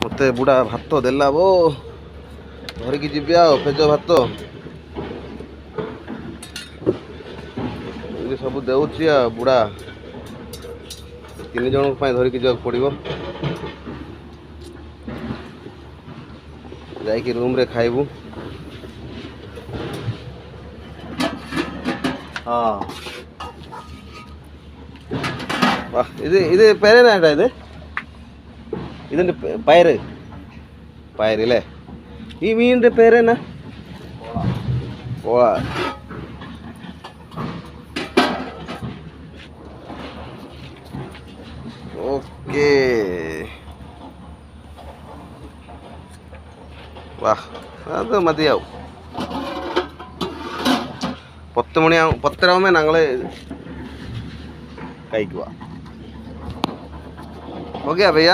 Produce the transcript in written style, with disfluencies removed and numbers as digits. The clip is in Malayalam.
ମତେ ବୁଢ଼ା ଭାତ ଦେଲା ବୋ ଧରିକି ଯିବି ଆଉ ପେଜ ଭାତ ଏମିତି ସବୁ ଦେଉଛି ଆଉ ବୁଢ଼ା 3 ଜଣଙ୍କ ପାଇଁ ଧରିକି ଯିବାକୁ ପଡ଼ିବ ଯାଇକି ରୁମ୍ରେ ଖାଇବୁ ହଁ ഇത് പേരേനാ ഇതിൻ്റെ പയറല്ലേ ഈ മീനിൻ്റെ പേരെന്നാ കോള ഓക്കേ വാ അത് മതിയാവും 10 മണിയാവും 10:30 ആവുമ്പോൾ ഞങ്ങൾ കഴിക്കുക ഓക്കെ ഭയ്യ